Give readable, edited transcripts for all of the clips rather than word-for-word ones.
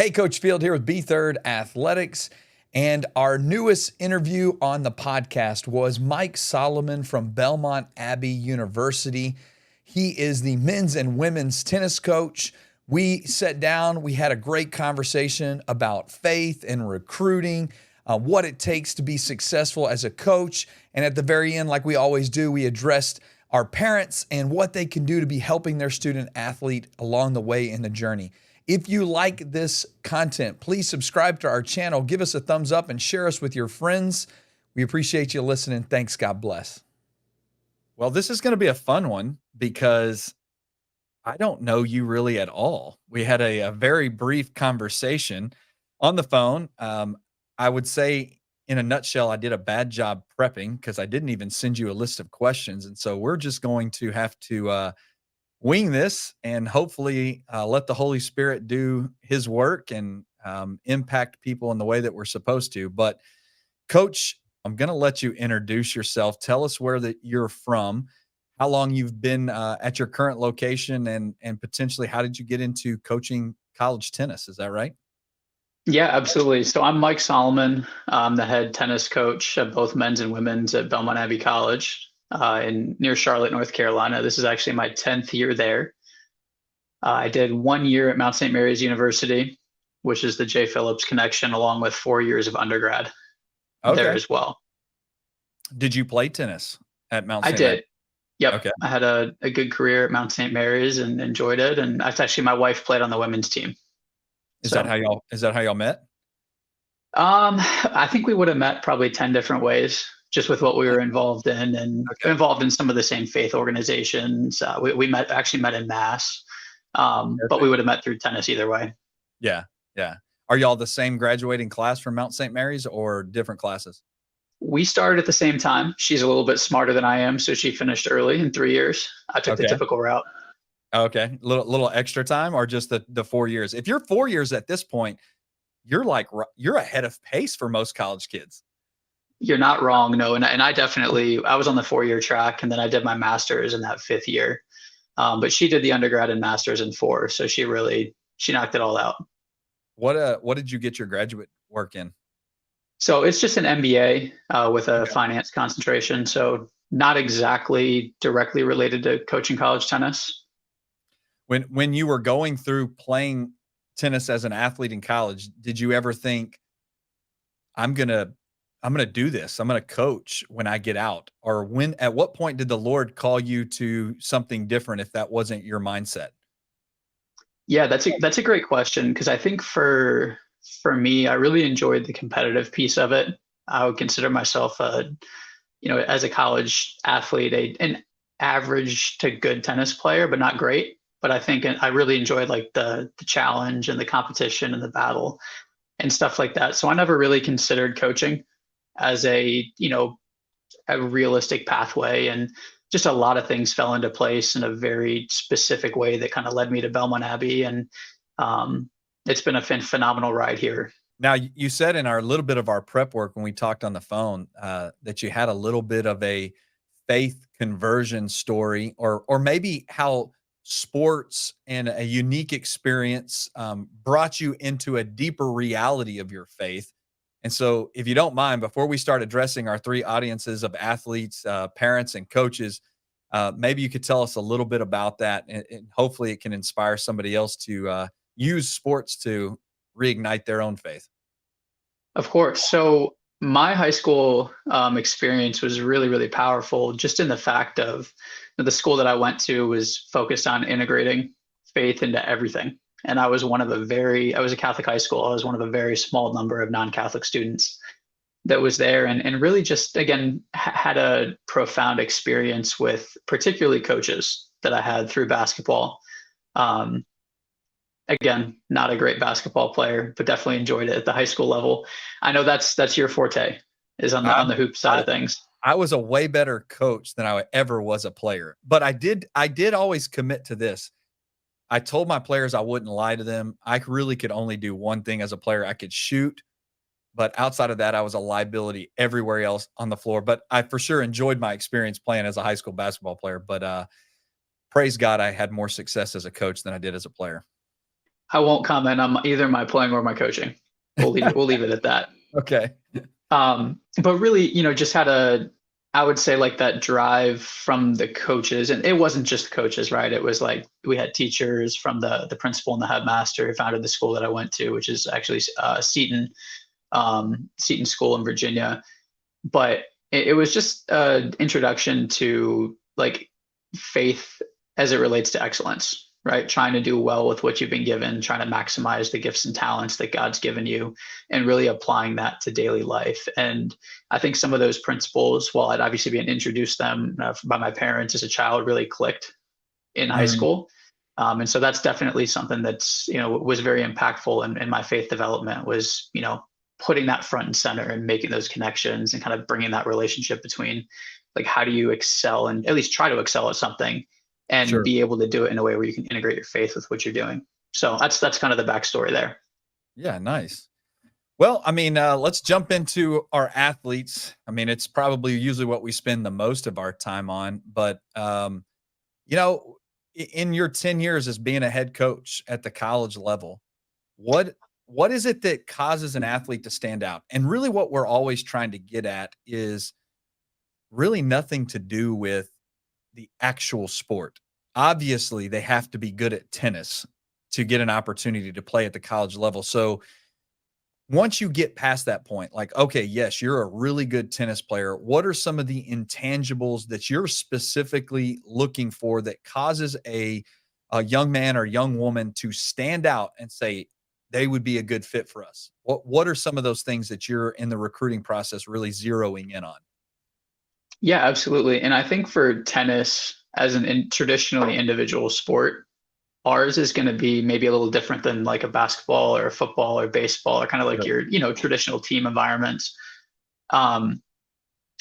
Hey, Coach Field here with B3rd Athletics. And our newest interview on the podcast was Mike Salomon from Belmont Abbey University. He is the men's and women's tennis coach. We sat down, we had a great conversation about faith and recruiting, what it takes to be successful as a coach. And at the very end, like we always do, we addressed our parents and what they can do to be helping their student athlete along the way in the journey. If you like this content, please subscribe to our channel, give us a thumbs up, and share us with your friends. We appreciate you listening. Thanks. God bless. Well, this is going to be a fun one because I don't know you really at all. We had a very brief conversation on the phone. I would say, in a nutshell, I did a bad job prepping because I didn't even send you a list of questions. And so we're just going to have to wing this and hopefully let the Holy Spirit do his work and impact people in the way that we're supposed to. But Coach, I'm going to let you introduce yourself. Tell us where that you're from, how long you've been at your current location, and potentially how did you get into coaching college tennis? Is that right? Yeah, absolutely. So I'm Mike Salomon. I'm the head tennis coach of both men's and women's at Belmont Abbey College in near Charlotte, North Carolina. This is actually my 10th year there. I did 1 year at Mount St. Mary's University, which is the J. Phillips connection, along with 4 years of undergrad there Okay. as well. Did you play tennis at Mount I St. Mary? did. Yep. Okay. I had a good career at Mount St. Mary's and enjoyed it. And that's actually my wife played on the women's team. So Is that how y'all met? I think we would have met probably 10 different ways just with what we were involved in and Okay. involved in some of the same faith organizations. We actually met in Mass, but we Perfect. would have met through tennis either way. Yeah. Yeah. Are y'all the same graduating class from Mount St. Mary's or different classes? We started at the same time. She's a little bit smarter than I am, so she finished early in 3 years. I took the Okay. typical route. Okay. Little extra time or just the 4 years? If you're 4 years at this point, you're ahead of pace for most college kids. You're not wrong, no, and I was on the 4 year track, and then I did my master's in that 5th year. But she did the undergrad and master's in 4, so she knocked it all out. What did you get your graduate work in? So it's just an MBA with a Okay. finance concentration. So not exactly directly related to coaching college tennis. When you were going through playing tennis as an athlete in college, did you ever think I'm gonna I'm gonna do this. I'm gonna coach when I get out? Or at what point did the Lord call you to something different if that wasn't your mindset? Yeah, that's a great question because I think for me, I really enjoyed the competitive piece of it. I would consider myself as a college athlete, an average to good tennis player, but not great. But I think I really enjoyed like the challenge and the competition and the battle and stuff like that. So I never really considered coaching as a realistic pathway, and just a lot of things fell into place in a very specific way that kind of led me to Belmont Abbey, and it's been a phenomenal ride here. Now, you said in our little bit of our prep work when we talked on the phone that you had a little bit of a faith conversion story, or maybe how sports and a unique experience brought you into a deeper reality of your faith. And so, if you don't mind, before we start addressing our three audiences of athletes, parents, and coaches, maybe you could tell us a little bit about that, and hopefully, it can inspire somebody else to use sports to reignite their own faith. Of course. So my high school experience was really, really powerful, just in the fact of the school that I went to was focused on integrating faith into everything. And I was a Catholic high school. I was one of a very small number of non-Catholic students that was there, and really just, again, had a profound experience with particularly coaches that I had through basketball. Um, Again, not a great basketball player, but definitely enjoyed it at the high school level. I know that's your forte, is on I'm the hoop side I of things. I was a way better coach than I ever was a player, but I did always commit to this. I told my players I wouldn't lie to them. I really could only do one thing as a player. I could shoot, but outside of that, I was a liability everywhere else on the floor. But I for sure enjoyed my experience playing as a high school basketball player. But praise God, I had more success as a coach than I did as a player. I won't comment on either my playing or my coaching. We'll leave it at that. Okay. But really, just had I would say like that drive from the coaches, and it wasn't just coaches, right? It was like we had teachers from the principal and the headmaster who founded the school that I went to, which is actually Seton School in Virginia. But it was just an introduction to like faith as it relates to excellence, right? Trying to do well with what you've been given, trying to maximize the gifts and talents that God's given you, and really applying that to daily life. And I think some of those principles, while I'd obviously been introduced them by my parents as a child, really clicked in high Mhm. school. And so that's definitely something that's, was very impactful in my faith development was, putting that front and center and making those connections and kind of bringing that relationship between like, how do you excel and at least try to excel at something and Sure. be able to do it in a way where you can integrate your faith with what you're doing. So that's kind of the backstory there. Yeah, nice. Well, I mean, let's jump into our athletes. I mean, it's probably usually what we spend the most of our time on, but you know, in your 10 years as being a head coach at the college level, what what is it that causes an athlete to stand out? And really what we're always trying to get at is really nothing to do with the actual sport. Obviously, they have to be good at tennis to get an opportunity to play at the college level. So, once you get past that point, like, okay, yes, you're a really good tennis player. What are some of the intangibles that you're specifically looking for that causes a young man or young woman to stand out and say they would be a good fit for us? What are some of those things that you're in the recruiting process really zeroing in on? Yeah, absolutely. And I think for tennis as an traditionally individual sport, ours is going to be maybe a little different than like a basketball or a football or baseball or kind of like Sure. your, traditional team environments. Um,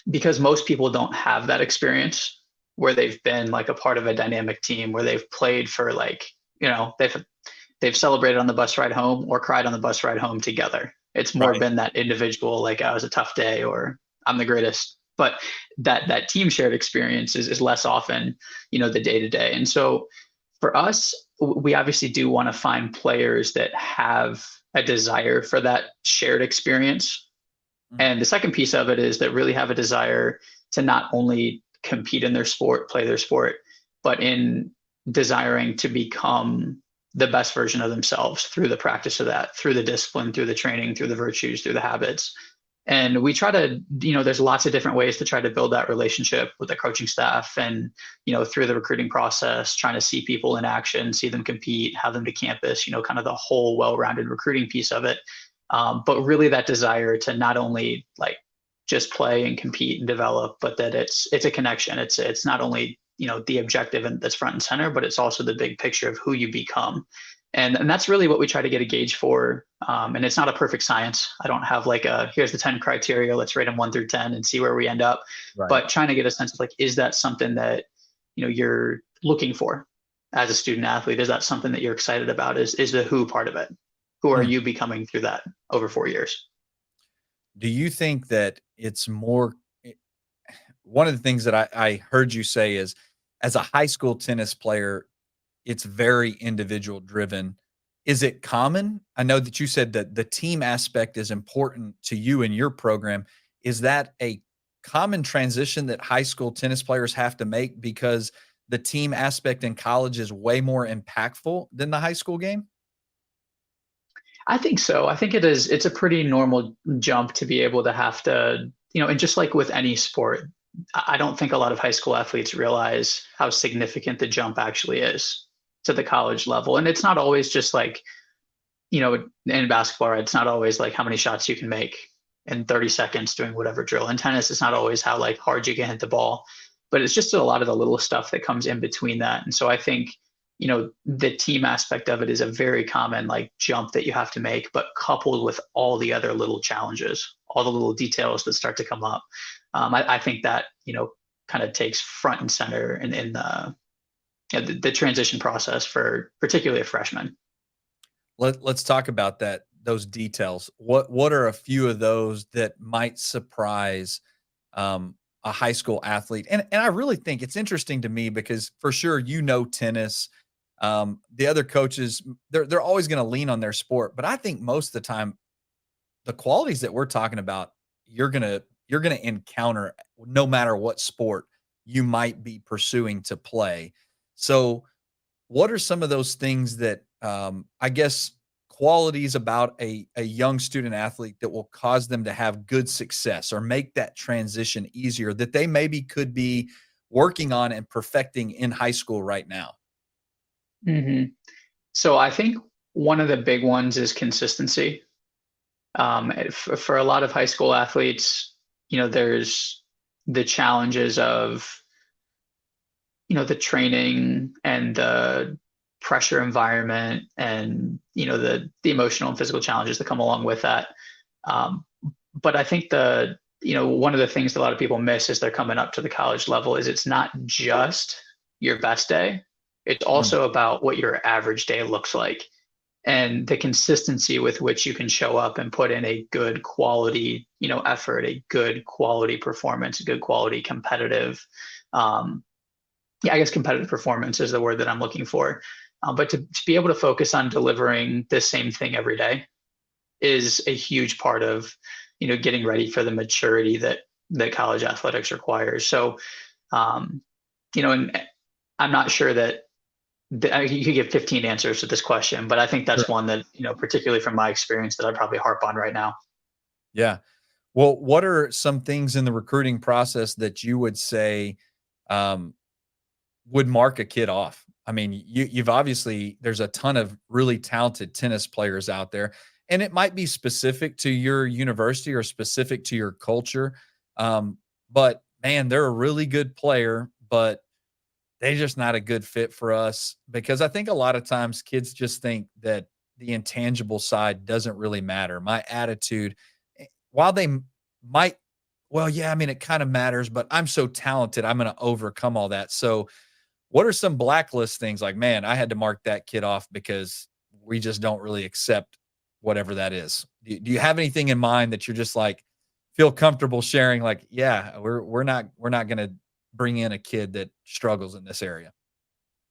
because most people don't have that experience where they've been like a part of a dynamic team where they've played for like, they've celebrated on the bus ride home or cried on the bus ride home together. It's more Right. been that individual, like, oh, it was a tough day or I'm the greatest. But that team shared experience is less often, the day to day. And so for us, we obviously do want to find players that have a desire for that shared experience. Mhm. And the second piece of it is that really have a desire to not only compete in their sport, play their sport, but in desiring to become the best version of themselves through the practice of that, through the discipline, through the training, through the virtues, through the habits. And we try to, there's lots of different ways to try to build that relationship with the coaching staff and, through the recruiting process, trying to see people in action, see them compete, have them to campus, kind of the whole well-rounded recruiting piece of it. But really that desire to not only like just play and compete and develop, but that it's a connection. It's not only, the objective and that's front and center, but it's also the big picture of who you become. And that's really what we try to get a gauge for. And it's not a perfect science. I don't have like here's the 10 criteria, let's rate them 1 through 10 and see where we end up. Right. But trying to get a sense of like, is that something that, you're looking for as a student athlete? Is that something that you're excited about? Is the who part of it? Who are Hmm. you becoming through that over 4 years? Do you think that it's more one of the things that I heard you say is as a high school tennis player, it's very individual driven. Is it common? I know that you said that the team aspect is important to you in your program. Is that a common transition that high school tennis players have to make because the team aspect in college is way more impactful than the high school game? I think so. I think it is. It's a pretty normal jump to be able to have to, and just like with any sport, I don't think a lot of high school athletes realize how significant the jump actually is to the college level. And it's not always just like, in basketball, right? It's not always like how many shots you can make in 30 seconds doing whatever drill. In tennis, it's not always how like hard you can hit the ball, but it's just a lot of the little stuff that comes in between that. And so I think, the team aspect of it is a very common like jump that you have to make, but coupled with all the other little challenges, all the little details that start to come up. I think that, kind of takes front and center in the transition process for particularly a freshman. Let's talk about that those details. What are a few of those that might surprise a high school athlete? And I really think it's interesting to me because for sure you know tennis. The other coaches, they're always going to lean on their sport, but I think most of the time, the qualities that we're talking about, you're gonna encounter no matter what sport you might be pursuing to play. So, what are some of those things that, I guess, qualities about a young student athlete that will cause them to have good success or make that transition easier that they maybe could be working on and perfecting in high school right now? hmm So I think one of the big ones is consistency. For a lot of high school athletes, there's the challenges of, the training and the pressure environment and, the emotional and physical challenges that come along with that. Um, but I think one of the things that a lot of people miss as they're coming up to the college level is it's not just your best day. It's Mm, also about what your average day looks like and the consistency with which you can show up and put in a good quality, effort, a good quality performance, a good quality competitive, um, yeah, I guess competitive performance is the word that I'm looking for. But to be able to focus on delivering the same thing every day is a huge part of, getting ready for the maturity that college athletics requires. So, um, and I'm not sure that you could give 15 answers to this question, but I think that's sure. one that, particularly from my experience, that I'd probably harp on right now. Yeah. Well, what are some things in the recruiting process that you would say, um, would mark a kid off? I mean, you've obviously there's a ton of really talented tennis players out there, and it might be specific to your university or specific to your culture. Um, but man, they're a really good player, but they're just not a good fit for us because I think a lot of times kids just think that the intangible side doesn't really matter. My attitude, while might, well, yeah, I mean, it kind of matters, but I'm so talented, I'm going to overcome all that. So, what are some blacklist things like, man, I had to mark that kid off because we just don't really accept whatever that is? Do you have anything in mind that you're just like feel comfortable sharing? Like, yeah, we're not going to bring in a kid that struggles in this area.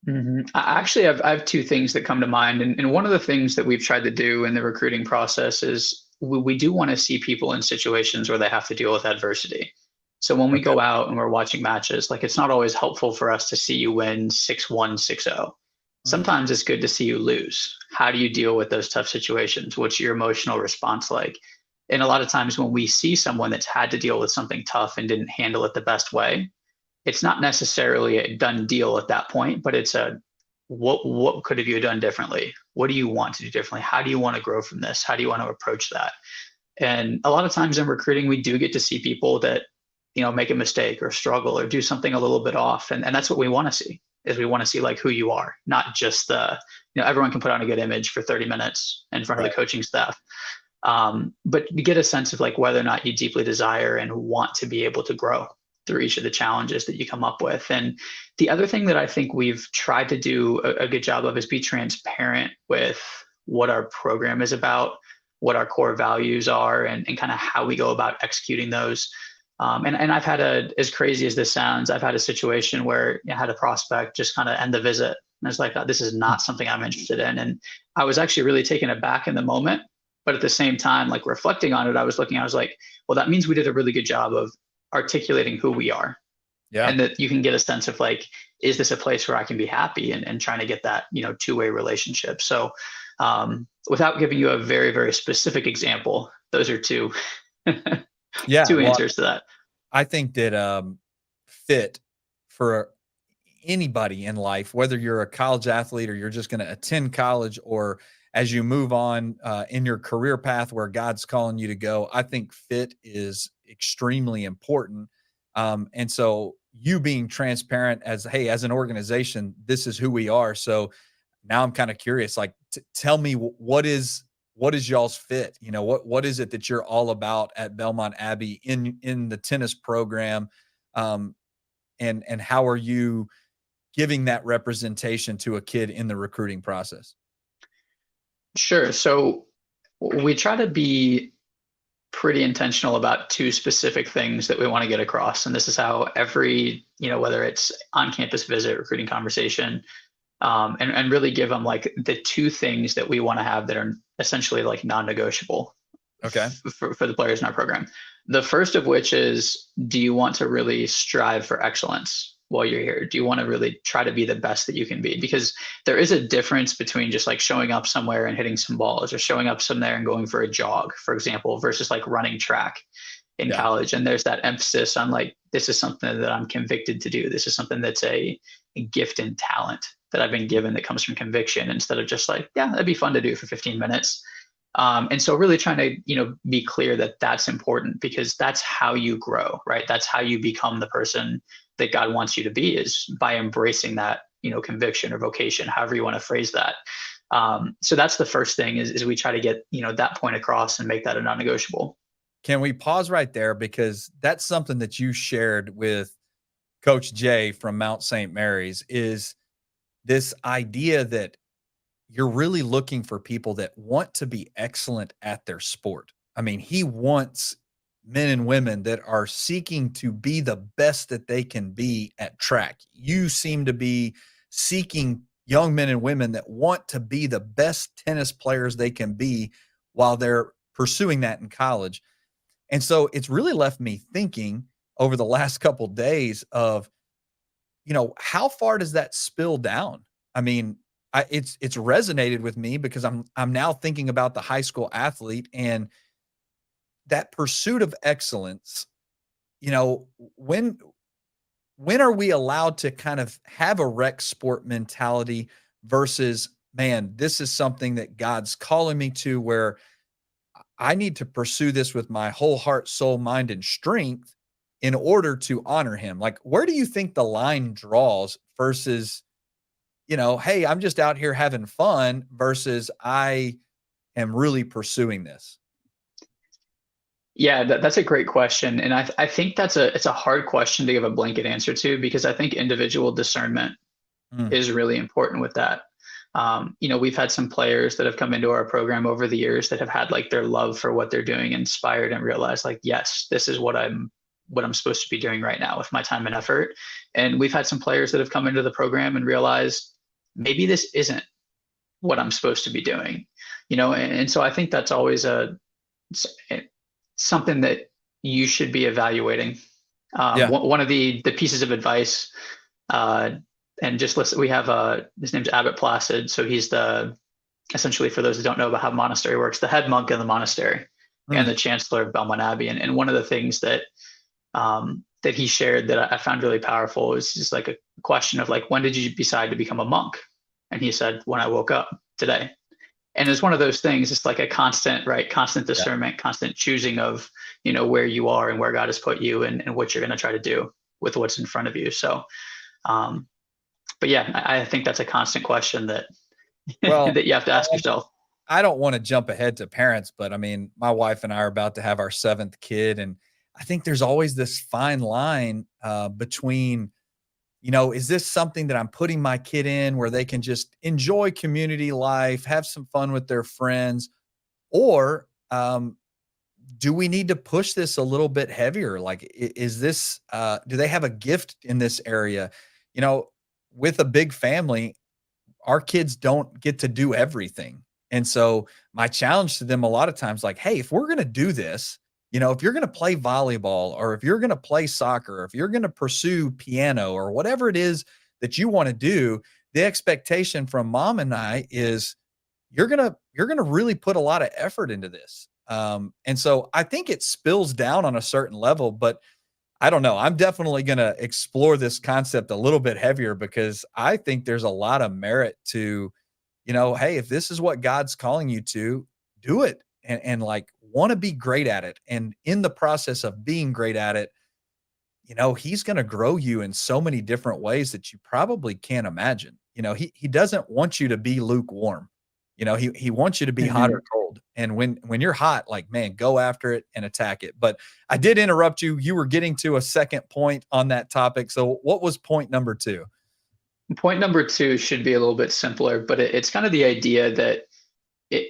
I have two things that come to mind. And one of the things that we've tried to do in the recruiting process is we do want to see people in situations where they have to deal with adversity. So when we Okay. go out and we're watching matches, like it's not always helpful for us to see you win 6-1, 6-0. Mm, Sometimes it's good to see you lose. How do you deal with those tough situations? What's your emotional response like? And a lot of times when we see someone that's had to deal with something tough and didn't handle it the best way, it's not necessarily a done deal at that point, but it's a what could have you done differently? What do you want to do differently? How do you want to grow from this? How do you want to approach that? And a lot of times in recruiting, we do get to see people that, make a mistake or struggle or do something a little bit off. And that's what we want to see is we want to see like who you are, not just everyone can put on a good image for 30 minutes in front of the right. coaching staff. But you get a sense of like whether or not you deeply desire and want to be able to grow through each of the challenges that you come up with. And the other thing that I think we've tried to do a good job of is be transparent with what our program is about, what our core values are, and kind of how we go about executing those. And I've had as crazy as this sounds, I've had a situation where I had a prospect just kind of end the visit. And it's like, this is Mm, not something I'm interested in. And I was actually really taken aback in the moment. But at the same time, like reflecting on it, I was like, well, that means we did a really good job of articulating who we are yeah. and that you can get a sense of like, is this a place where I can be happy and trying to get that, two-way relationship. So without giving you a very, very specific example, those are two, Yeah. two Well, answers to that. I think that fit for anybody in life, whether you're a college athlete or you're just going to attend college or as you move on in your career path where God's calling you to go, I think fit is extremely important. And so you being transparent as, hey, as an organization, this is who we are. So now I'm kind of curious, like, tell me what is y'all's fit? What is it that you're all about at Belmont Abbey in the tennis program? Um, and how are you giving that representation to a kid in the recruiting process? Sure. So we try to be pretty intentional about two specific things that we want to get across. And this is how every, whether it's on campus visit, recruiting conversation, and really give them like the two things that we want to have that are essentially like non-negotiable Okay. for the players in our program. The first of which is, do you want to really strive for excellence while you're here? Do you want to really try to be the best that you can be? Because there is a difference between just like showing up somewhere and hitting some balls, or showing up somewhere and going for a jog, for example, versus like running track in Yeah. college. And there's that emphasis on like, this is something that I'm convicted to do. This is something that's a gift and talent that I've been given that comes from conviction, instead of just like, yeah, that'd be fun to do for 15 minutes. And so really trying to, be clear that that's important, because that's how you grow, right? That's how you become the person that God wants you to be, is by embracing that, conviction or vocation, however you want to phrase that. So that's the first thing, is we try to get, that point across and make that a non-negotiable. Can we pause right there? Because that's something that you shared with Coach Jay from Mount St. Mary's, is this idea that you're really looking for people that want to be excellent at their sport. I mean, he wants men and women that are seeking to be the best that they can be at track. You seem to be seeking young men and women that want to be the best tennis players they can be while they're pursuing that in college. And so it's really left me thinking over the last couple days of, how far does that spill down? I mean, it's resonated with me because I'm now thinking about the high school athlete and that pursuit of excellence. When are we allowed to kind of have a rec sport mentality versus, man, this is something that God's calling me to, where I need to pursue this with my whole heart, soul, mind, and strength in order to honor him? Like, where do you think the line draws versus, hey, I'm just out here having fun versus I am really pursuing this? Yeah, that's a great question. And I think it's a hard question to give a blanket answer to, because I think individual discernment Mm, is really important with that. We've had some players that have come into our program over the years that have had like their love for what they're doing inspired, and realized like, yes, this is what I'm supposed to be doing right now with my time and effort. And we've had some players that have come into the program and realized maybe this isn't what I'm supposed to be doing, and so I think that's always something that you should be evaluating. yeah. One of the pieces of advice, and just listen, we have his name's Abbot Placid. So he's essentially, for those who don't know about how monastery works, the head monk in the monastery and Mm, the chancellor of Belmont Abbey. And one of the things that that he shared that I found really powerful is just like a question of like, when did you decide to become a monk? And he said, when I woke up today. And it's one of those things, it's like a constant, right? Constant yeah. discernment, constant choosing of, where you are and where God has put you, and what you're going to try to do with what's in front of you. So, but yeah, I think that's a constant question that Well, that you have to ask yourself. I don't want to jump ahead to parents, but I mean, my wife and I are about to have our seventh kid. And I think there's always this fine line between, is this something that I'm putting my kid in where they can just enjoy community life, have some fun with their friends, or do we need to push this a little bit heavier? Like, is this, do they have a gift in this area? You know, with a big family, our kids don't get to do everything. And so my challenge to them a lot of times, like, hey, if we're going to do this, if you're going to play volleyball, or if you're going to play soccer, or if you're going to pursue piano, or whatever it is that you want to do, the expectation from mom and I is you're going to really put a lot of effort into this. And so I think it spills down on a certain level, but I don't know. I'm definitely going to explore this concept a little bit heavier because I think there's a lot of merit to, hey, if this is what God's calling you to, do it and like want to be great at it. And in the process of being great at it, he's going to grow you in so many different ways that you probably can't imagine. He doesn't want you to be lukewarm. He wants you to be hot Mhm. or cold. And when you're hot, like, man, go after it and attack it. But I did interrupt you. You were getting to a second point on that topic. So what was point number 2? Point number two should be a little bit simpler, but it's kind of the idea that,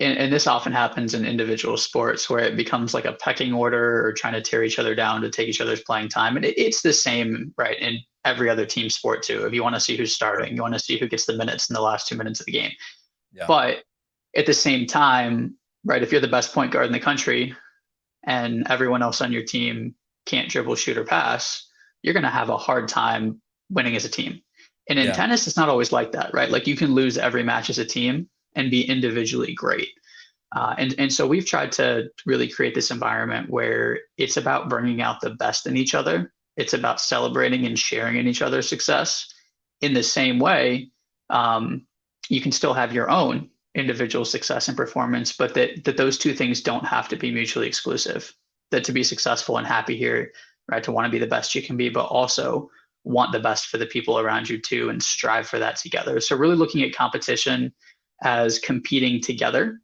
and this often happens in individual sports, where it becomes like a pecking order, or trying to tear each other down to take each other's playing time. And it's the same, right, in every other team sport too. If you want to see who's starting, you want to see who gets the minutes in the last 2 minutes of the game. Yeah. But at the same time, right, if you're the best point guard in the country and everyone else on your team can't dribble, shoot, or pass, you're going to have a hard time winning as a team. And in tennis, it's not always like that, right? Like you can lose every match as a team and be individually great. And so we've tried to really create this environment where it's about bringing out the best in each other. It's about celebrating and sharing in each other's success. In the same way, you can still have your own individual success and performance, but that those two things don't have to be mutually exclusive. That to be successful and happy here, right, to want to be the best you can be, but also want the best for the people around you too, and strive for that together. So really looking at competition as competing together,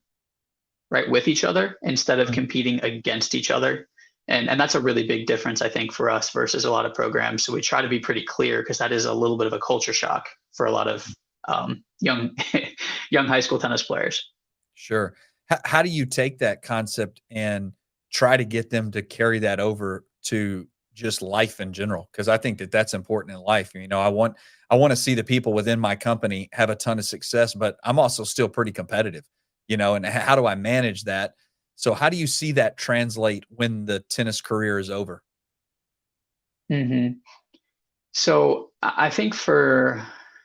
right, with each other instead of competing against each other. And that's a really big difference, I think, for us versus a lot of programs. So we try to be pretty clear because that is a little bit of a culture shock for a lot of young young high school tennis players. Sure. How do you take that concept and try to get them to carry that over to just life in general? Because I think that that's important in life. You know, I want to see the people within my company have a ton of success, but I'm also still pretty competitive, you know, and how do I manage that? So how do you see that translate when the tennis career is over? Mm-hmm. So I think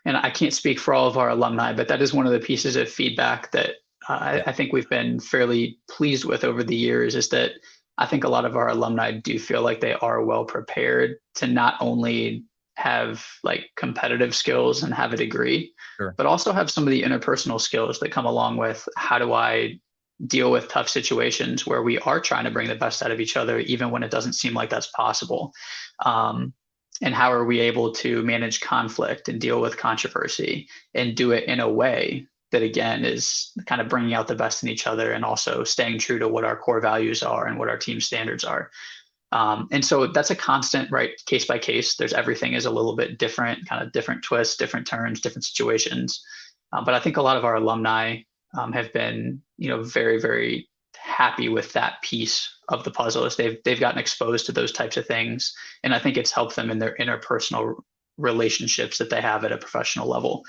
and I can't speak for all of our alumni, but that is one of the pieces of feedback that I think we've been fairly pleased with over the years, is that I think a lot of our alumni do feel like they are well prepared to not only have like competitive skills and have a degree, Sure. but also have some of the interpersonal skills that come along with how do I deal with tough situations where we are trying to bring the best out of each other, even when it doesn't seem like that's possible. And how are we able to manage conflict and deal with controversy and do it in a way that, again, is kind of bringing out the best in each other and also staying true to what our core values are and what our team standards are. And so that's a constant, right, case by case. There's everything is a little bit different, kind of different twists, different turns, different situations. But I think a lot of our alumni have been, very, very happy with that piece of the puzzle, as they've gotten exposed to those types of things, and I think it's helped them in their interpersonal relationships that they have at a professional level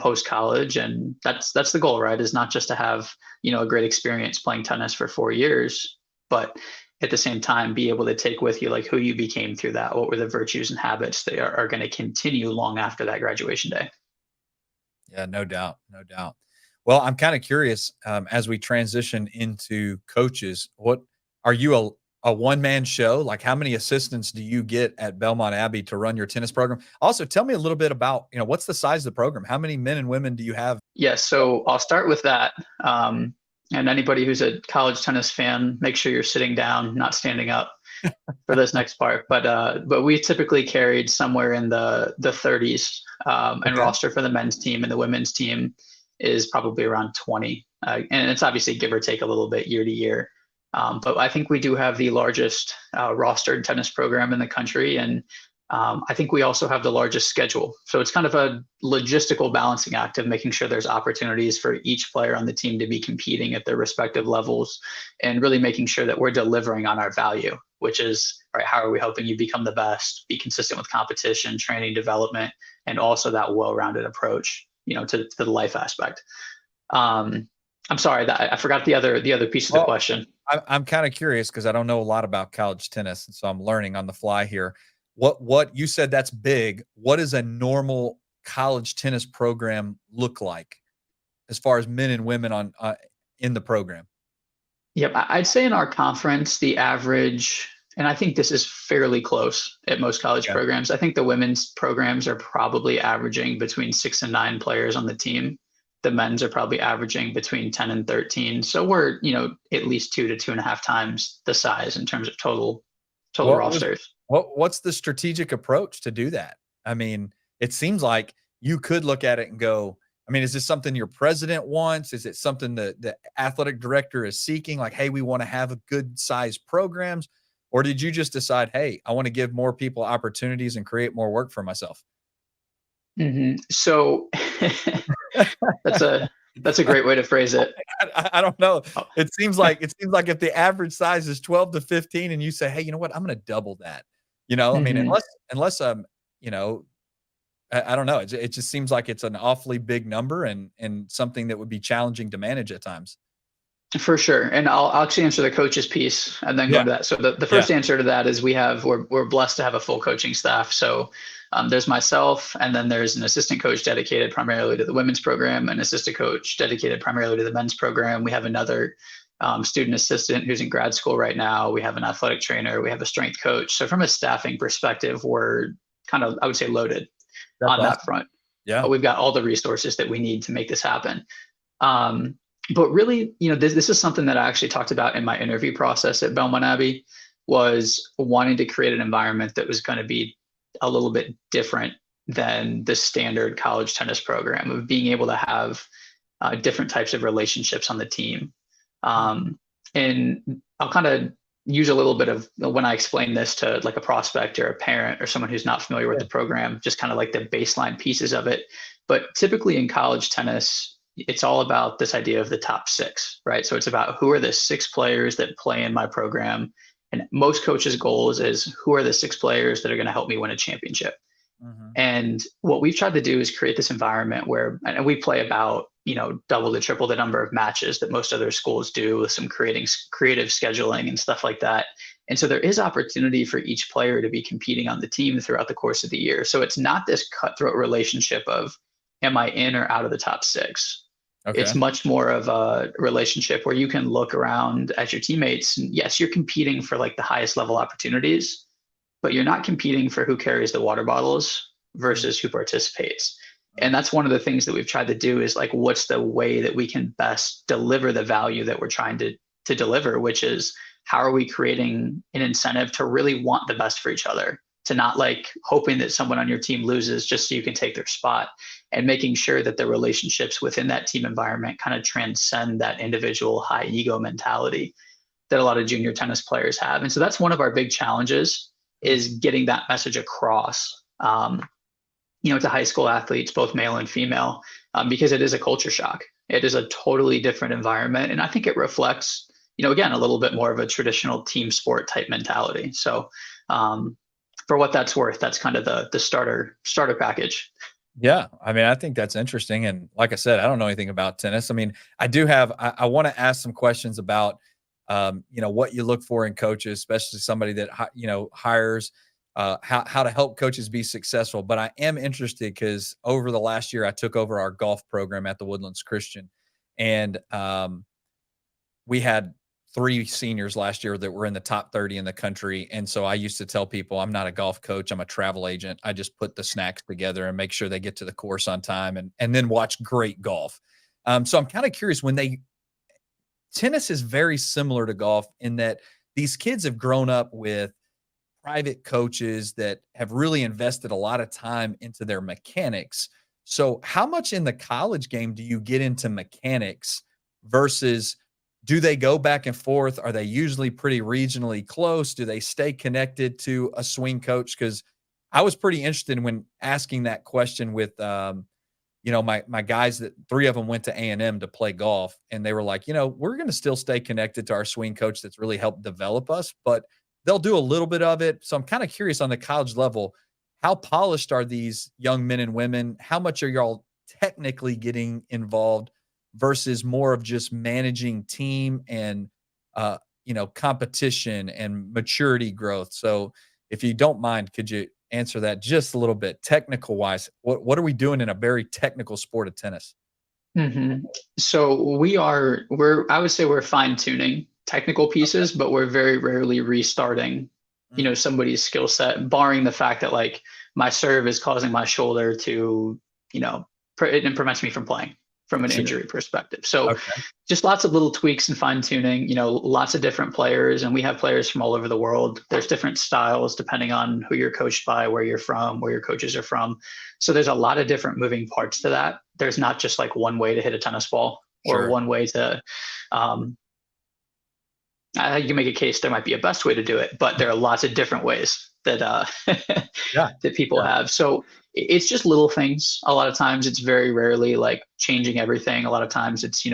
post college. And that's the goal, right? Is not just to have a great experience playing tennis for 4 years, but at the same time be able to take with you like who you became through that, what were the virtues and habits that are going to continue long after that graduation day. Yeah, no doubt, no doubt. Well, I'm kind of curious, as we transition into coaches, what are you a one-man show? Like how many assistants do you get at Belmont Abbey to run your tennis program? Also, tell me a little bit about, what's the size of the program? How many men and women do you have? Yes, so I'll start with that. And anybody who's a college tennis fan, make sure you're sitting down, not standing up for this next part. But we typically carried somewhere in the 30s, and roster for the men's team, and the women's team is probably around 20. And it's obviously give or take a little bit year to year. But I think we do have the largest rostered tennis program in the country. And I think we also have the largest schedule. So it's kind of a logistical balancing act of making sure there's opportunities for each player on the team to be competing at their respective levels, and really making sure that we're delivering on our value, which is, right, how are we helping you become the best, be consistent with competition, training, development, and also that well-rounded approach, to the life aspect. I'm sorry that I forgot the other piece of the question. I'm kind of curious because I don't know a lot about college tennis, and so I'm learning on the fly here. What you said, that's big. What does a normal college tennis program look like as far as men and women on in the program? Yep, I'd say in our conference, the average, and I think this is fairly close at most college programs. I think the women's programs are probably averaging between 6 and 9 players on the team. The men's are probably averaging between 10 and 13. So we're, at least 2 to 2.5 times the size in terms of total rosters. What's the strategic approach to do that? I mean, it seems like you could look at it and go, I mean, is this something your president wants? Is it something that the athletic director is seeking? Like, hey, we want to have a good size programs. Or did you just decide, hey, I want to give more people opportunities and create more work for myself? Mm-hmm. So that's a great way to phrase it. I don't know. It seems like if the average size is 12 to 15 and you say, hey, you know what, I'm going to double that. I mean, unless I don't know. It just seems like it's an awfully big number and something that would be challenging to manage at times. For sure. And I'll actually answer the coaches piece and then go Yeah. into that. So the Yeah. first answer to that is we're blessed to have a full coaching staff. So there's myself, and then there's an assistant coach dedicated primarily to the women's program, an assistant coach dedicated primarily to the men's program. We have another student assistant who's in grad school right now. We have an athletic trainer. We have a strength coach. So from a staffing perspective, we're kind of, I would say, loaded That's on awesome. that front. Yeah. We've got all the resources that we need to make this happen. But really, this is something that I actually talked about in my interview process at Belmont Abbey, was wanting to create an environment that was going to be a little bit different than the standard college tennis program, of being able to have different types of relationships on the team. And I'll kind of use a little bit of, when I explain this to like a prospect or a parent or someone who's not familiar with the program, just kind of like the baseline pieces of it. But typically in college tennis, it's all about this idea of the top six, right? So it's about who are the six players that play in my program. And most coaches' goals is who are the six players that are going to help me win a championship. Mm-hmm. And what we've tried to do is create this environment where, and we play about, double to triple the number of matches that most other schools do, with some creative scheduling and stuff like that. And so there is opportunity for each player to be competing on the team throughout the course of the year. So it's not this cutthroat relationship of, am I in or out of the top six? Okay. It's much more of a relationship where you can look around at your teammates, and yes, you're competing for like the highest level opportunities, but you're not competing for who carries the water bottles versus who participates. And that's one of the things that we've tried to do, is like, what's the way that we can best deliver the value that we're trying to deliver, which is, how are we creating an incentive to really want the best for each other, to not like hoping that someone on your team loses just so you can take their spot, and making sure that the relationships within that team environment kind of transcend that individual high ego mentality that a lot of junior tennis players have. And so that's one of our big challenges, is getting that message across, to high school athletes, both male and female, because it is a culture shock. It is a totally different environment. And I think it reflects, again, a little bit more of a traditional team sport type mentality. So for what that's worth, that's kind of the starter package. Yeah. I mean, I think that's interesting. And like I said, I don't know anything about tennis. I mean, I do have, I want to ask some questions about, what you look for in coaches, especially somebody that, hires, how to help coaches be successful. But I am interested because over the last year, I took over our golf program at the Woodlands Christian, and we had 3 seniors last year that were in the top 30 in the country. And so I used to tell people, I'm not a golf coach, I'm a travel agent. I just put the snacks together and make sure they get to the course on time, and then watch great golf. So I'm kind of curious, tennis is very similar to golf in that these kids have grown up with private coaches that have really invested a lot of time into their mechanics. So how much in the college game do you get into mechanics versus, do they go back and forth? Are they usually pretty regionally close? Do they stay connected to a swing coach? Because I was pretty interested when asking that question with, my guys, that 3 of them went to A&M to play golf, and they were like, we're going to still stay connected to our swing coach that's really helped develop us, but they'll do a little bit of it. So I'm kind of curious, on the college level, how polished are these young men and women? How much are y'all technically getting involved versus more of just managing team and, competition and maturity growth? So if you don't mind, could you answer that just a little bit technical wise? What are we doing in a very technical sport of tennis? Mm-hmm. So I would say we're fine tuning technical pieces, but we're very rarely restarting, somebody's skill set, barring the fact that like my serve is causing my shoulder to, it prevents me from playing from an injury perspective. So just lots of little tweaks and fine tuning, lots of different players, and we have players from all over the world. There's different styles depending on who you're coached by, where you're from, where your coaches are from. So there's a lot of different moving parts to that. There's not just like one way to hit a tennis ball or one way to, I think you make a case there might be a best way to do it, but there are lots of different ways that that people have. So it's just little things. A lot of times it's very rarely like changing everything. A lot of times it's,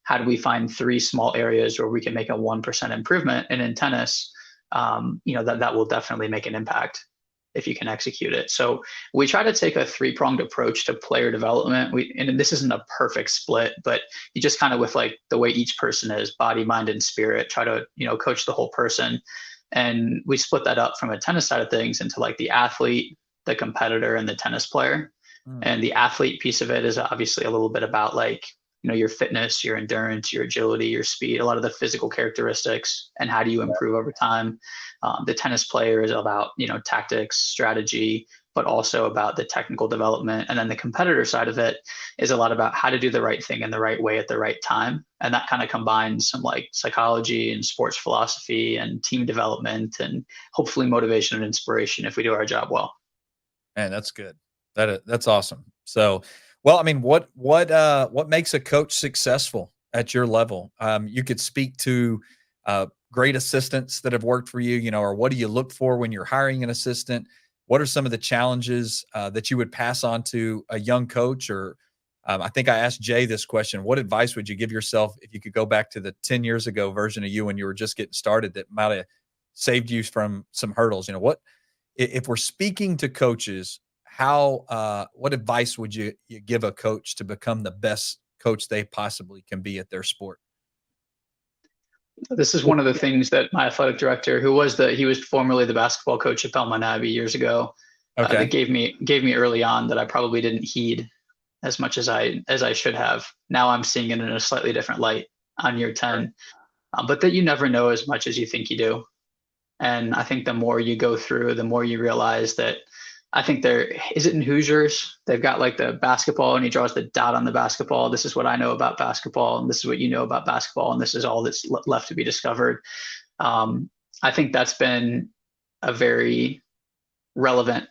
how do we find 3 small areas where we can make a 1% improvement? And in tennis, that will definitely make an impact. if you can execute it. So we try to take a three-pronged approach to player development. And this isn't a perfect split, but you just kind of, with like the way each person is, body, mind, and spirit, try to, coach the whole person. And we split that up from a tennis side of things into like the athlete, the competitor, and the tennis player. And the athlete piece of it is obviously a little bit about like, your fitness, your endurance, your agility, your speed, a lot of the physical characteristics, and how do you improve over time. The tennis player is about, tactics, strategy, but also about the technical development. And then the competitor side of it is a lot about how to do the right thing in the right way at the right time. And that kind of combines some like psychology and sports philosophy and team development and hopefully motivation and inspiration if we do our job well. Man, that's good. That's awesome. So, well, I mean, what makes a coach successful at your level? You could speak to great assistants that have worked for you, or what do you look for when you're hiring an assistant? What are some of the challenges that you would pass on to a young coach? Or I think I asked Jay this question: what advice would you give yourself if you could go back to the 10 years ago version of you when you were just getting started that might have saved you from some hurdles? What if we're speaking to coaches? What advice would you give a coach to become the best coach they possibly can be at their sport? This is one of the things that my athletic director, he was formerly the basketball coach at Belmont Abbey years ago, Okay. that gave me early on, that I probably didn't heed as much as I should have. Now I'm seeing it in a slightly different light on year 10, but that you never know as much as you think you do. And I think the more you go through, the more you realize that. I think is it in Hoosiers? They've got like the basketball and he draws the dot on the basketball. This is what I know about basketball, and this is what you know about basketball, and this is all that's left to be discovered. I think that's been a very relevant,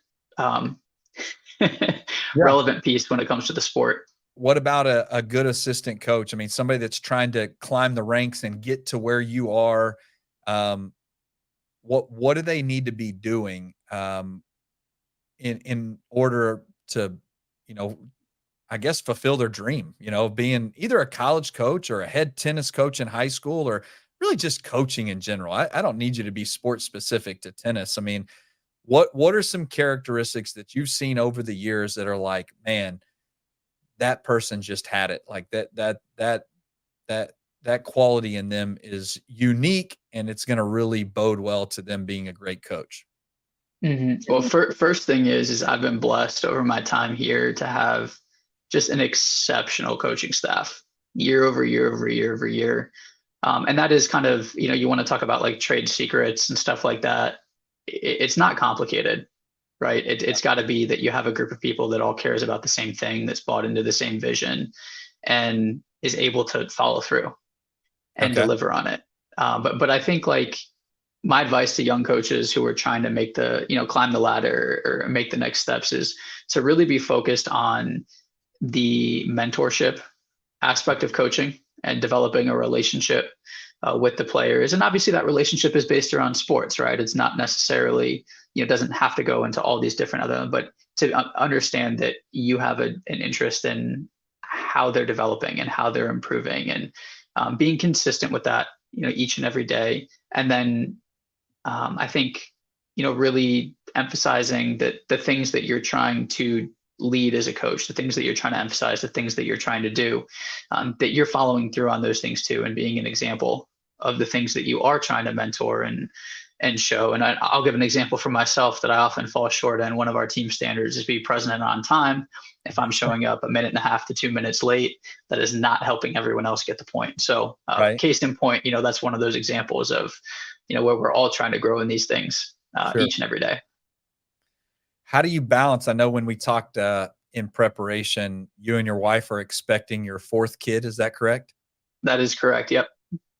relevant piece when it comes to the sport. What about a good assistant coach? I mean, somebody that's trying to climb the ranks and get to where you are. What do they need to be doing? In order to, I guess fulfill their dream, being either a college coach or a head tennis coach in high school, or really just coaching in general. I don't need you to be sports specific to tennis. I mean, what are some characteristics that you've seen over the years that are like, man, that person just had it, like that quality in them is unique, and it's going to really bode well to them being a great coach? Mm-hmm. Well, first thing is I've been blessed over my time here to have just an exceptional coaching staff year over year over year over year. And that is kind of, you want to talk about like trade secrets and stuff like that. It's not complicated, right? It's got to be that you have a group of people that all cares about the same thing, that's bought into the same vision, and is able to follow through and deliver on it. But I think like, my advice to young coaches who are trying to make climb the ladder or make the next steps is to really be focused on the mentorship aspect of coaching and developing a relationship with the players. And obviously that relationship is based around sports, right? It's not necessarily, doesn't have to go into all these different other, but to understand that you have an interest in how they're developing and how they're improving, and being consistent with that, each and every day. And then I think, really emphasizing that the things that you're trying to lead as a coach, the things that you're trying to emphasize, the things that you're trying to do, that you're following through on those things too, and being an example of the things that you are trying to mentor and show. And I'll give an example for myself that I often fall short in. One of our team standards is be present and on time. If I'm showing up a minute and a half to 2 minutes late, that is not helping everyone else get the point. So case in point, that's one of those examples of, where we're all trying to grow in these things each and every day. How do you balance? I know when we talked in preparation, you and your wife are expecting your fourth kid. Is that correct? That is correct. Yep.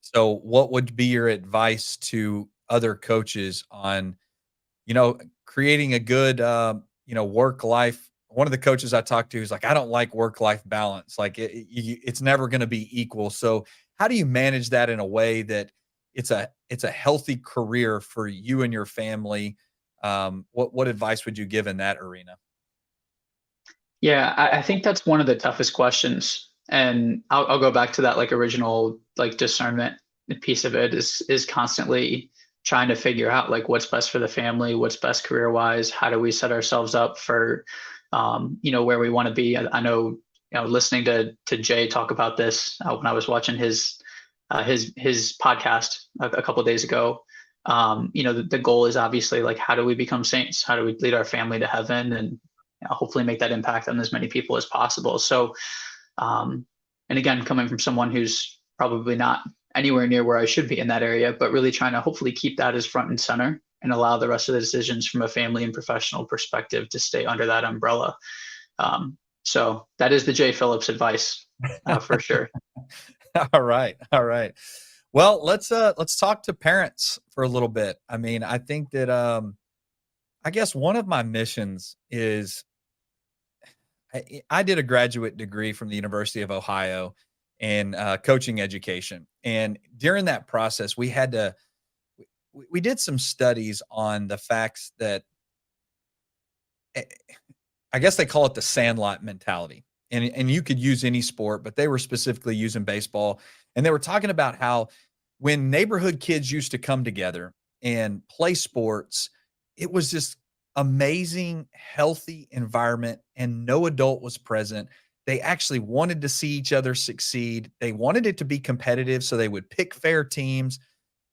So what would be your advice to other coaches on, creating a good, work life? One of the coaches I talked to is like, I don't like work-life balance. Like it's never going to be equal. So how do you manage that in a way that it's a healthy career for you and your family? What advice would you give in that arena? Yeah, I think that's one of the toughest questions. And I'll go back to that like original like discernment piece of it is constantly trying to figure out like what's best for the family, what's best career wise, how do we set ourselves up for, where we want to be. I know, listening to Jay talk about this when I was watching his podcast a couple of days ago. The goal is obviously like, how do we become saints? How do we lead our family to heaven and hopefully make that impact on as many people as possible? So, and again, coming from someone who's probably not anywhere near where I should be in that area, but really trying to hopefully keep that as front and center and allow the rest of the decisions from a family and professional perspective to stay under that umbrella. So that is the Jay Phillips advice for sure. All right. All right. Well, let's talk to parents for a little bit. I mean, I think that I guess one of my missions is I did a graduate degree from the University of Ohio in coaching education, and during that process, we did some studies on the facts that eh, I guess they call it the sandlot mentality. And you could use any sport, but they were specifically using baseball. And they were talking about how when neighborhood kids used to come together and play sports, it was this amazing, healthy environment, and no adult was present. They actually wanted to see each other succeed. They wanted it to be competitive, so they would pick fair teams.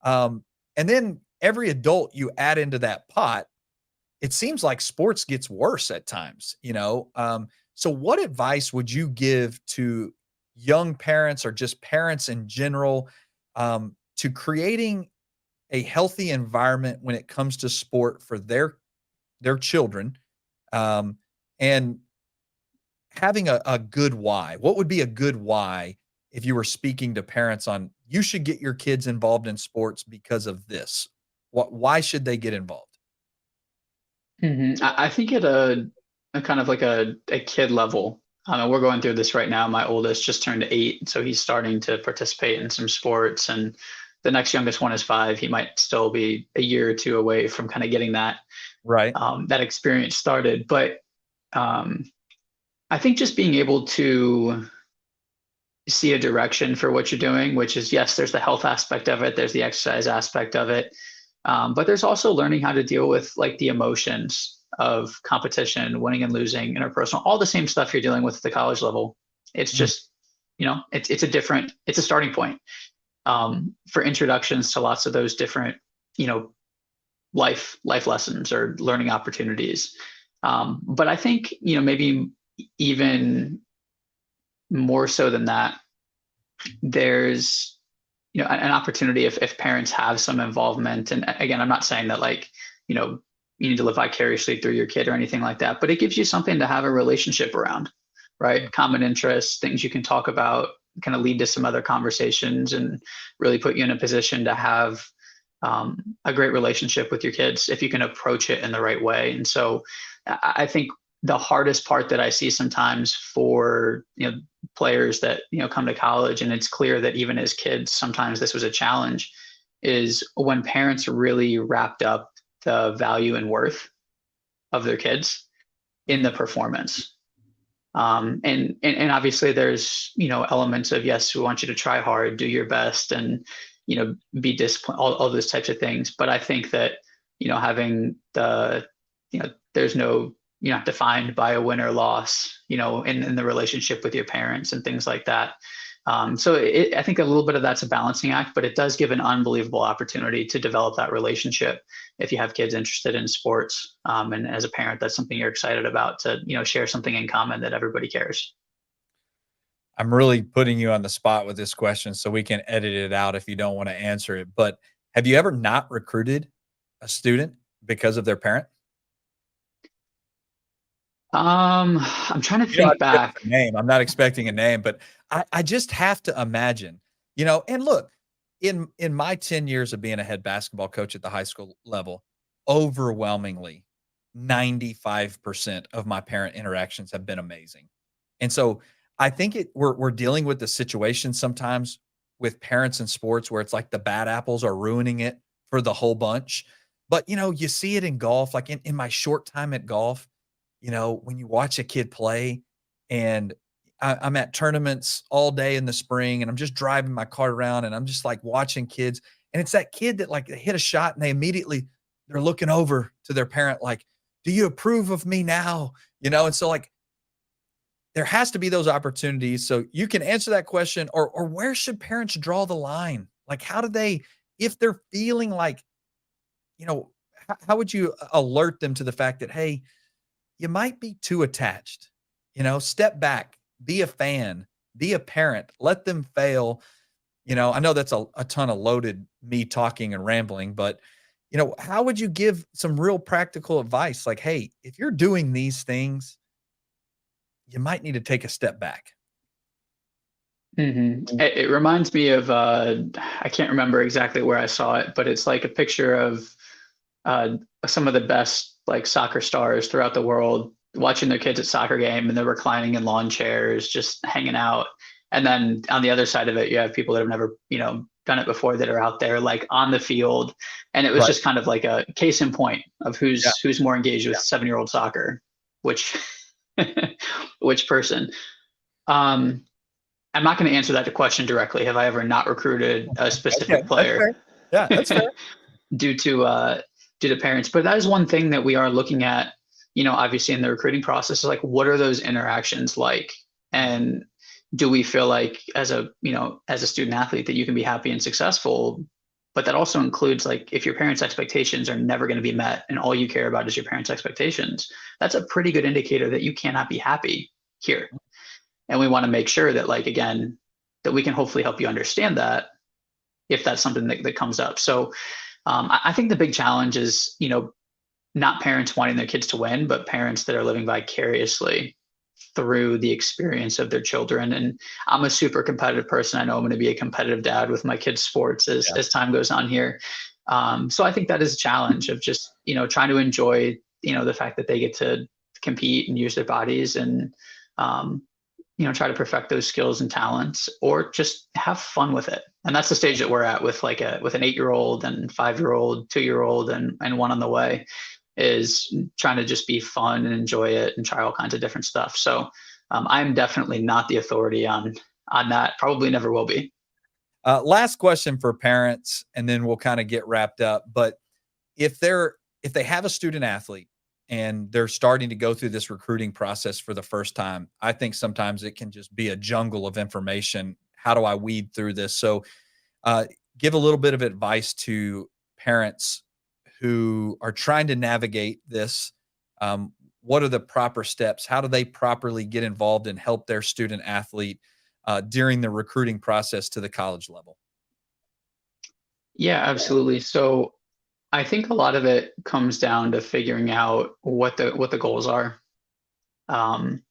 And then every adult you add into that pot, it seems like sports gets worse at times. So what advice would you give to young parents or just parents in general, to creating a healthy environment when it comes to sport for their children, and having a good why? What would be a good why if you were speaking to parents on, you should get your kids involved in sports because of this? Why should they get involved? I think at a kind of like a kid level, we're going through this right now. My oldest just turned 8, so he's starting to participate in some sports, and the next youngest one is 5. He might still be a year or two away from kind of getting Right. that experience started. But I think just being able to see a direction for what you're doing, which is, yes, there's the health aspect of it, there's the exercise aspect of it, but there's also learning how to deal with like the emotions of competition, winning and losing, interpersonal, all the same stuff you're dealing with at the college level. It's Mm. just, it's a starting point for introductions to lots of those different, you know, life lessons or learning opportunities. But I think, maybe even more so than that, there's, an opportunity if parents have some involvement. And again, I'm not saying that like, you need to live vicariously through your kid or anything like that, but it gives you something to have a relationship around, right? Common interests, things you can talk about, kind of lead to some other conversations and really put you in a position to have a great relationship with your kids if you can approach it in the right way. And so I think the hardest part that I see sometimes for players that come to college, and it's clear that even as kids sometimes this was a challenge, is when parents really wrapped up the value and worth of their kids in the performance. And obviously there's elements of, yes, we want you to try hard, do your best, and be disciplined, all those types of things. But I think that having there's no, you're not defined by a win or loss, in the relationship with your parents and things like that. So I think a little bit of that's a balancing act, but it does give an unbelievable opportunity to develop that relationship if you have kids interested in sports. And as a parent, that's something you're excited about, to share something in common that everybody cares. I'm really putting you on the spot with this question, so we can edit it out if you don't want to answer it. But have you ever not recruited a student because of their parent? I'm trying to You don't have think to give us back. a name. I'm not expecting a name, but I just have to imagine. And look, in my 10 years of being a head basketball coach at the high school level, overwhelmingly 95% of my parent interactions have been amazing. And so I think we're dealing with the situation sometimes with parents in sports where it's like the bad apples are ruining it for the whole bunch. But you see it in golf, like in my short time at golf, when you watch a kid play, and I'm at tournaments all day in the spring, and I'm just driving my car around and I'm just like watching kids, And it's that kid that like they hit a shot and they're looking over to their parent like, do you approve of me now? And so like there has to be those opportunities. So you can answer that question, or where should parents draw the line? Like how do they, if they're feeling like, how would you alert them to the fact that, hey, you might be too attached, step back, be a fan, be a parent, let them fail. I know that's a ton of loaded me talking and rambling, but how would you give some real practical advice? Like, hey, if you're doing these things, you might need to take a step back. It reminds me of I can't remember exactly where I saw it, but it's like a picture of uh, some of the best like soccer stars throughout the world watching their kids at soccer game, and they're reclining in lawn chairs, just hanging out. And then on the other side of it, you have people that have never, done it before that are out there like on the field. And it was Right. just kind of like a case in point of Yeah. who's more engaged with 7-year-old soccer, which which person. Um, I'm not going to answer that question directly. Have I ever not recruited a Okay. specific That's player fair. Yeah, that's fair. due to parents? But that is one thing that we are looking at. Obviously in the recruiting process, is like what are those interactions like, and do we feel like as a student athlete that you can be happy and successful? But that also includes like if your parents' expectations are never going to be met, and all you care about is your parents' expectations. That's a pretty good indicator that you cannot be happy here. And we want to make sure that, like, again, that we can hopefully help you understand that if that's something that comes up. So I think the big challenge is, not parents wanting their kids to win, but parents that are living vicariously through the experience of their children. And I'm a super competitive person. I know I'm going to be a competitive dad with my kids' sports as time goes on here. So I think that is a challenge of just, trying to enjoy, the fact that they get to compete and use their bodies, and try to perfect those skills and talents, or just have fun with it. And that's the stage that we're at with like with an 8-year-old and 5-year-old, 2-year-old, and one on the way, is trying to just be fun and enjoy it and try all kinds of different stuff. So I'm definitely not the authority on that. Probably never will be. Last question for parents, and then we'll kind of get wrapped up. But if they have a student athlete and they're starting to go through this recruiting process for the first time, I think sometimes it can just be a jungle of information. How do I weed through this? So, uh, give a little bit of advice to parents who are trying to navigate this. What are the proper steps? How do they properly get involved and help their student athlete during the recruiting process to the college level? Yeah, absolutely. So I think a lot of it comes down to figuring out what the goals are, um,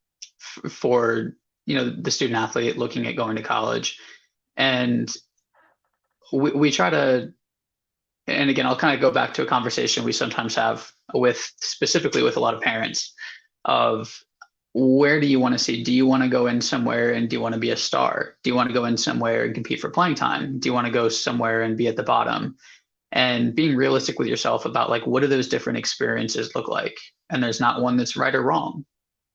for the student athlete looking at going to college. And we try to, and again, I'll kind of go back to a conversation we sometimes have with, specifically with a lot of parents, of where do you want to see? Do you want to go in somewhere and do you want to be a star? Do you want to go in somewhere and compete for playing time? Do you want to go somewhere and be at the bottom? And being realistic with yourself about like what do those different experiences look like? And there's not one that's right or wrong.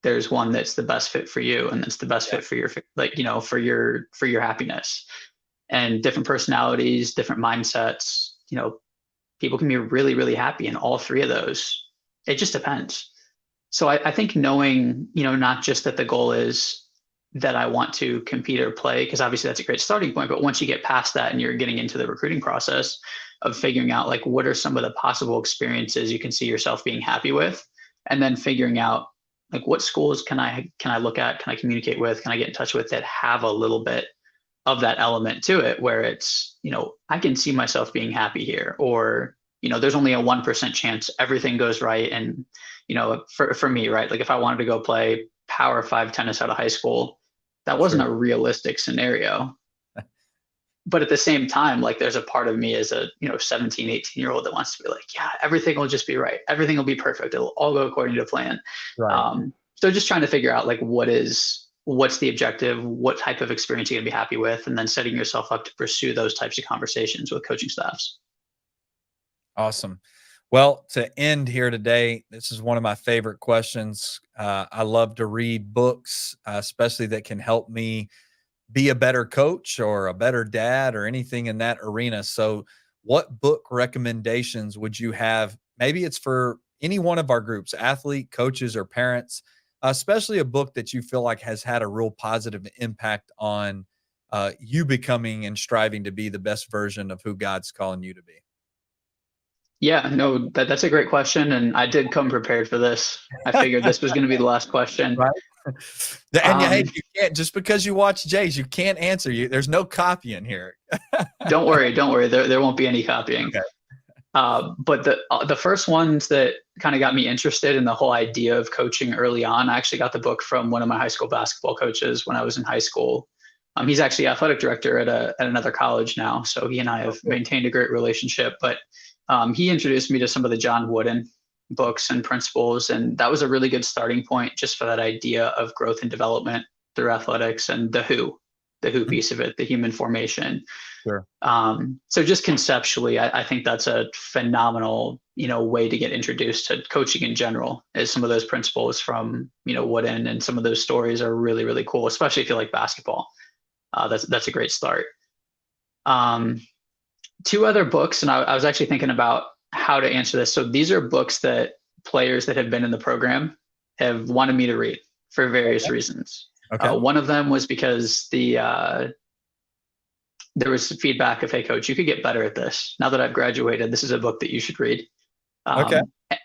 There's one that's the best fit for you, and that's the best fit for your, like, for your happiness. And different personalities, different mindsets, people can be really, really happy in all three of those. It just depends. So I think knowing, not just that the goal is that I want to compete or play, because obviously that's a great starting point. But once you get past that and you're getting into the recruiting process of figuring out like what are some of the possible experiences you can see yourself being happy with, and then figuring out like what schools can I look at, can I communicate with, can I get in touch with, that have a little bit of that element to it, where it's, I can see myself being happy here, or, there's only a 1% chance everything goes right. And, for me, right, like if I wanted to go play Power 5 tennis out of high school, that wasn't Sure. a realistic scenario. But at the same time, like there's a part of me as a, 17, 18-year-old that wants to be like, yeah, everything will just be right. Everything will be perfect. It'll all go according to plan. Right. So just trying to figure out like what's the objective, what type of experience you're gonna be happy with, and then setting yourself up to pursue those types of conversations with coaching staffs. Awesome. Well, to end here today, this is one of my favorite questions. I love to read books, especially that can help me be a better coach or a better dad or anything in that arena. So, what book recommendations would you have? Maybe it's for any one of our groups, athlete, coaches, or parents, especially a book that you feel like has had a real positive impact on you becoming and striving to be the best version of who God's calling you to be. Yeah, no, that's a great question, and I did come prepared for this. I figured this was going to be the last question. Right. And hey, Um, you can't, just because you watch Jays, you can't answer. There's no copying here. don't worry. There won't be any copying. Okay. But the first ones that kind of got me interested in the whole idea of coaching early on, I actually got the book from one of my high school basketball coaches when I was in high school. He's actually athletic director at another college now, so he and I have maintained a great relationship. But he introduced me to some of the John Wooden books and principles, and that was a really good starting point just for that idea of growth and development through athletics, and the who piece of it, the human formation. Sure. So just conceptually, I think that's a phenomenal, way to get introduced to coaching in general, is some of those principles from, Wooden, and some of those stories are really, really cool, especially if you like basketball. That's a great start. Two other books, and I was actually thinking about how to answer this. So these are books that players that have been in the program have wanted me to read for various reasons. Okay. One of them was because there was feedback of, hey, coach, you could get better at this. Now that I've graduated, this is a book that you should read. Okay.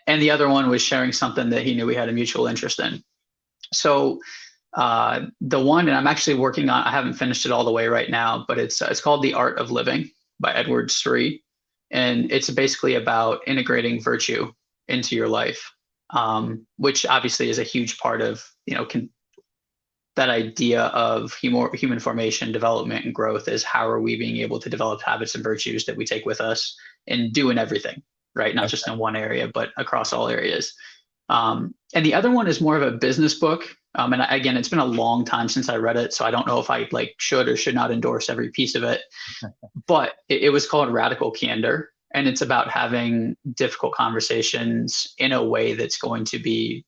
And the other one was sharing something that he knew we had a mutual interest in. So the one, and I'm actually working on, I haven't finished it all the way right now, but it's called The Art of Living by Edward Sri. And it's basically about integrating virtue into your life, which obviously is a huge part of, that idea of human formation, development, and growth is how are we being able to develop habits and virtues that we take with us and do in everything, right? Not just in one area, but across all areas. And the other one is more of a business book. And again, it's been a long time since I read it, so I don't know if I should or should not endorse every piece of it. But it was called Radical Candor, and it's about having difficult conversations in a way that's going to be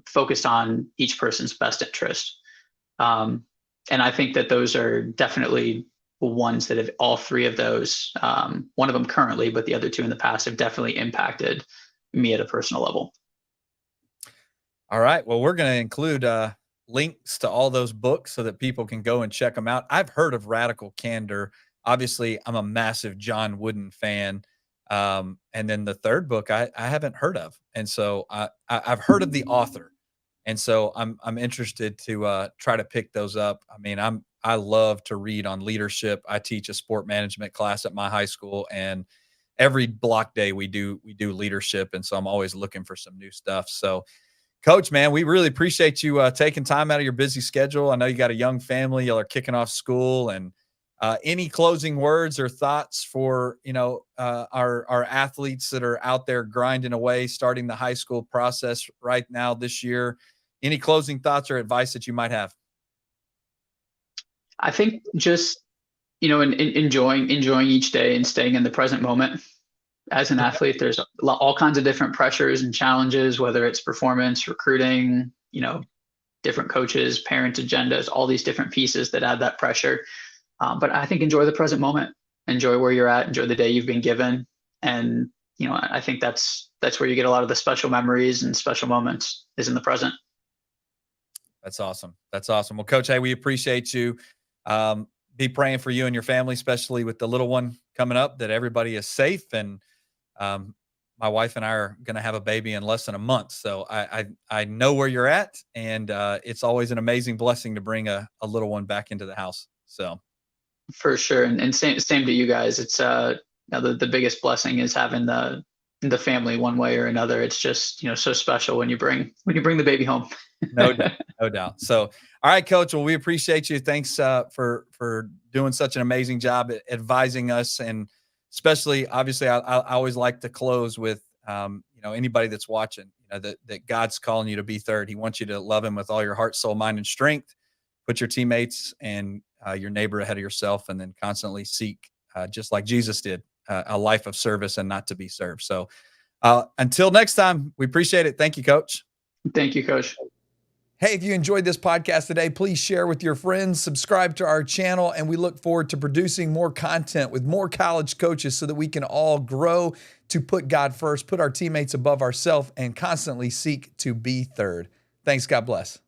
focused on each person's best interest. And I think that those are definitely ones that have, all three of those, one of them currently, but the other two in the past, have definitely impacted me at a personal level. All right. Well, we're going to include links to all those books so that people can go and check them out. I've heard of Radical Candor. Obviously, I'm a massive John Wooden fan. And then the third book I haven't heard of. And so I've heard of the author. And so I'm interested to try to pick those up. I mean, I love to read on leadership. I teach a sport management class at my high school, and every block day we do leadership. And so I'm always looking for some new stuff. So Coach, man, we really appreciate you taking time out of your busy schedule. I know you got a young family. Y'all are kicking off school, and any closing words or thoughts for our athletes that are out there grinding away, starting the high school process right now this year? Any closing thoughts or advice that you might have? I think just enjoying each day and staying in the present moment. As an athlete, there's all kinds of different pressures and challenges, whether it's performance, recruiting, different coaches, parent agendas, all these different pieces that add that pressure. But I think enjoy the present moment, enjoy where you're at, enjoy the day you've been given. And, I think that's where you get a lot of the special memories and special moments, is in the present. That's awesome. That's awesome. Well, Coach, hey, we appreciate you. Be praying for you and your family, especially with the little one coming up, that everybody is safe. And my wife and I are going to have a baby in less than a month. So I know where you're at, and it's always an amazing blessing to bring a little one back into the house. So for sure. And same to you guys. It's the biggest blessing is having the family one way or another. It's just, so special when you bring the baby home. No doubt, no doubt. So, all right, Coach. Well, we appreciate you. Thanks for doing such an amazing job at advising us, and especially, obviously, I always like to close with, anybody that's watching, that God's calling you to be third. He wants you to love Him with all your heart, soul, mind, and strength. Put your teammates and your neighbor ahead of yourself, and then constantly seek, just like Jesus did, a life of service and not to be served. So, until next time, we appreciate it. Thank you, Coach. Thank you, Coach. Hey, if you enjoyed this podcast today, please share with your friends, subscribe to our channel, and we look forward to producing more content with more college coaches so that we can all grow to put God first, put our teammates above ourselves, and constantly seek to be third. Thanks. God bless.